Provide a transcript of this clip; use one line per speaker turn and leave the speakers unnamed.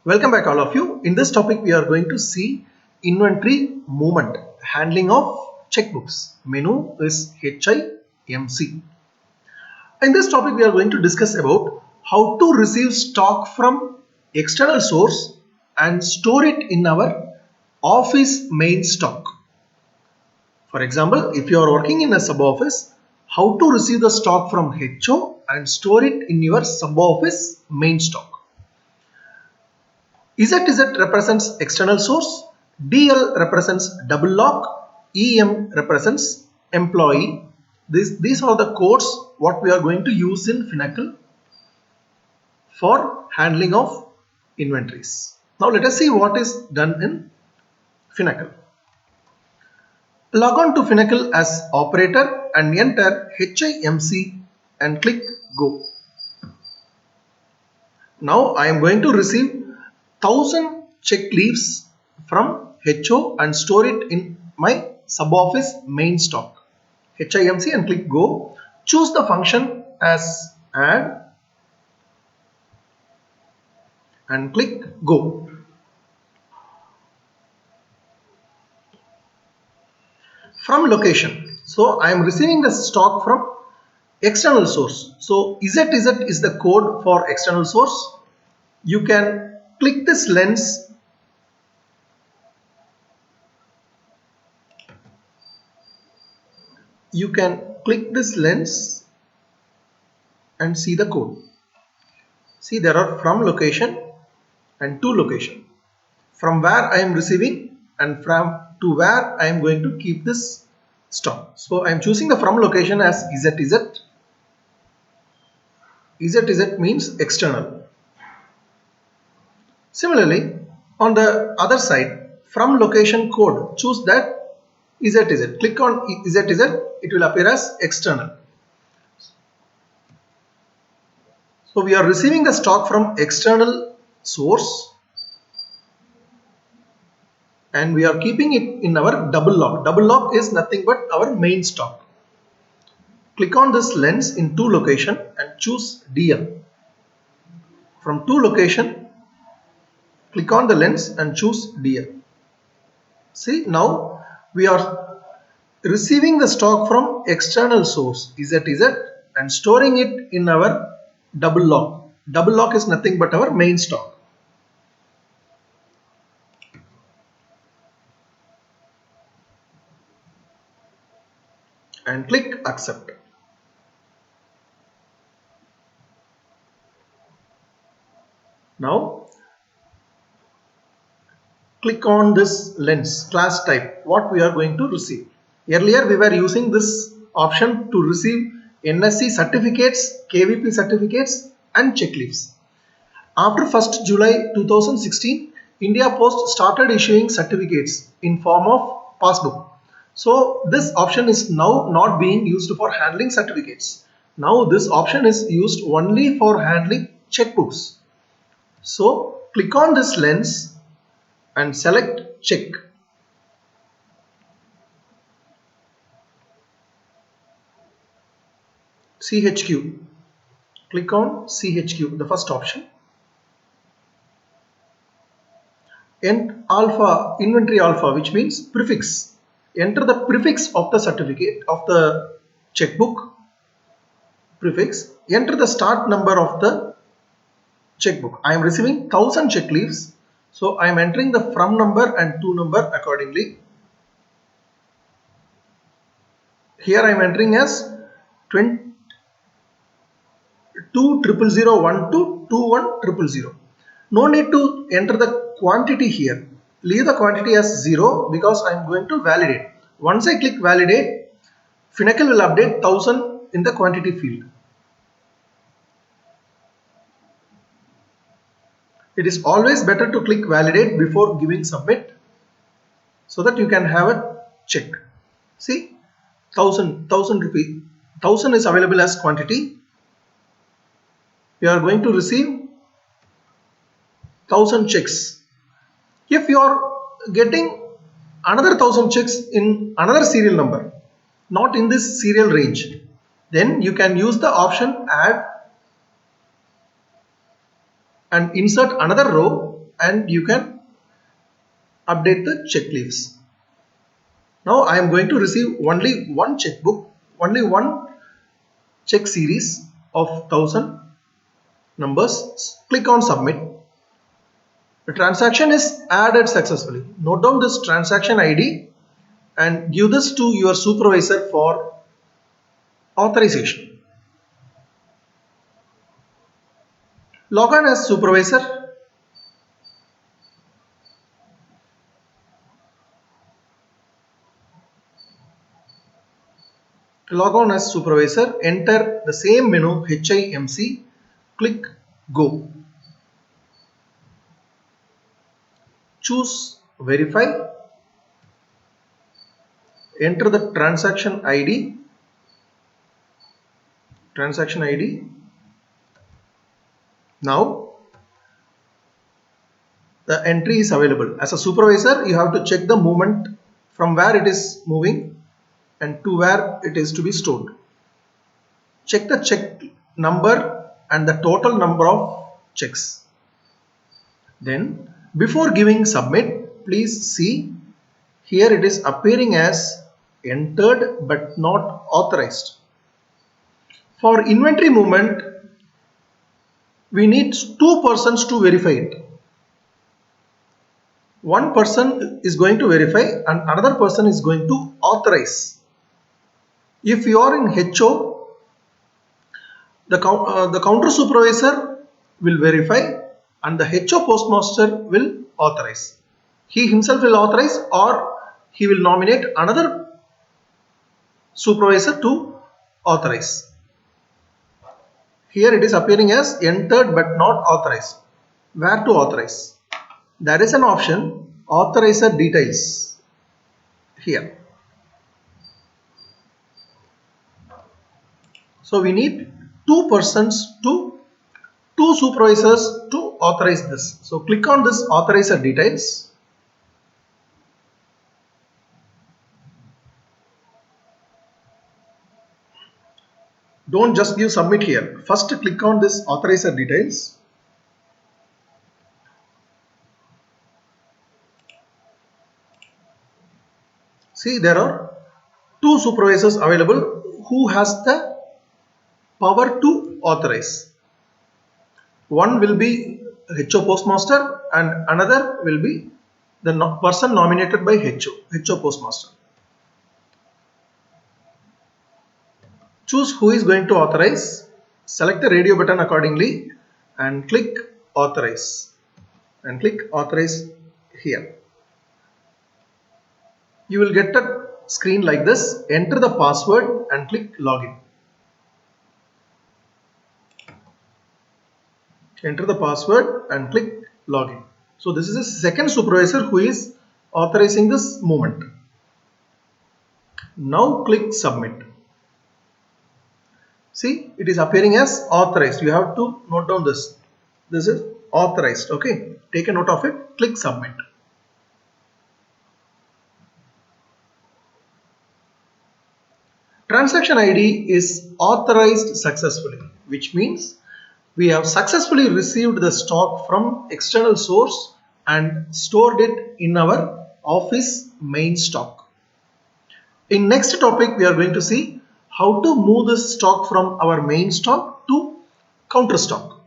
Welcome back all of you. In this topic we are going to see inventory movement, handling of checkbooks. Menu is HIMC. In this topic we are going to discuss about how to receive stock from external source and store it in our office main stock. For example, if you are working in a sub office, how to receive the stock from HO and store it in your sub office main stock. ZZ represents external source, DL represents double lock, EM represents employee. These are the codes what we are going to use in Finacle for handling of inventories. Now let us see what is done in Finacle. Log on to Finacle as operator and enter HIMC and click go. Now I am going to receive 1000 check leaves from HO and store it in my sub office main stock. HIMC and click go. Choose the function as add and click go. From location, so I am receiving the stock from external source. So ZZ is the code for external source. You can click this lens and see the code. See, there are from location and to location, from where I am receiving and from to where I am going to keep this stock. So I am choosing the from location as ZZ. ZZ means external. Similarly, on the other side, from location code, choose that ZZ. Click on ZZ, it will appear as external. So we are receiving the stock from external source and we are keeping it in our double lock. Double lock is nothing but our main stock. Click on this lens in to location and choose DL. From to location, click on the lens and choose DL. See, now we are receiving the stock from external source ZZ and storing it in our double lock. Double lock is nothing but our main stock. And click accept. Now click on this lens class type what we are going to receive. Earlier we were using this option to receive NSC certificates, KVP certificates and check leaves. After 1st July 2016, India Post started issuing certificates in form of passbook. So this option is now not being used for handling certificates. Now this option is used only for handling checkbooks. So click on this lens and select check. CHQ. Click on CHQ, the first option. And alpha, inventory alpha, which means prefix. Enter the prefix of the certificate of the checkbook. Prefix. Enter the start number of the checkbook. I am receiving 1000 check leaves. So I am entering the from number and to number accordingly. Here I am entering as 20001 to 21000. No need to enter the quantity here. Leave the quantity as 0 because I am going to validate. Once I click validate, Finacle will update 1000 in the quantity field. It is always better to click validate before giving submit so that you can have a check. See, 1000 rupees. 1000 is available as quantity. You are going to receive 1000 checks. If you are getting another 1000 checks in another serial number, not in this serial range, then you can use the option add and insert another row and you can update the check leaves. Now I am going to receive only one checkbook, only one check series of 1000 numbers. Click on submit. The transaction is added successfully. Note down this transaction ID and give this to your supervisor for authorization. Log on as supervisor. Log on as supervisor. Enter the same menu HIMC. Click go. Choose verify. Enter the transaction ID. Now the entry is available. As a supervisor, you have to check the movement from where it is moving and to where it is to be stored. Check the check number and the total number of checks. Then before giving submit, please see here it is appearing as entered but not authorized. For inventory movement, we need two persons to verify it. One person is going to verify and another person is going to authorize. If you are in HO, the counter supervisor will verify and the HO postmaster will authorize. He himself will authorize or he will nominate another supervisor to authorize. Here it is appearing as entered but not authorized. Where to authorize? There is an option authorizer details here. So we need two supervisors to authorize this. So click on this authorizer details. Don't just give submit here. First click on this authorizer details. See, there are two supervisors available who has the power to authorize. One will be HO postmaster and another will be the person nominated by HO postmaster. Choose who is going to authorize. Select the radio button accordingly and click authorize and click authorize here. You will get a screen like this. Enter the password and click login. Enter the password and click login. So this is the second supervisor who is authorizing this movement. Now click submit. See, it is appearing as authorized. You have to note down this. This is authorized. Okay, take a note of it. Click submit. Transaction ID is authorized successfully, which means we have successfully received the stock from external source and stored it in our office main stock. In next topic, we are going to see how to move this stock from our main stock to counter stock.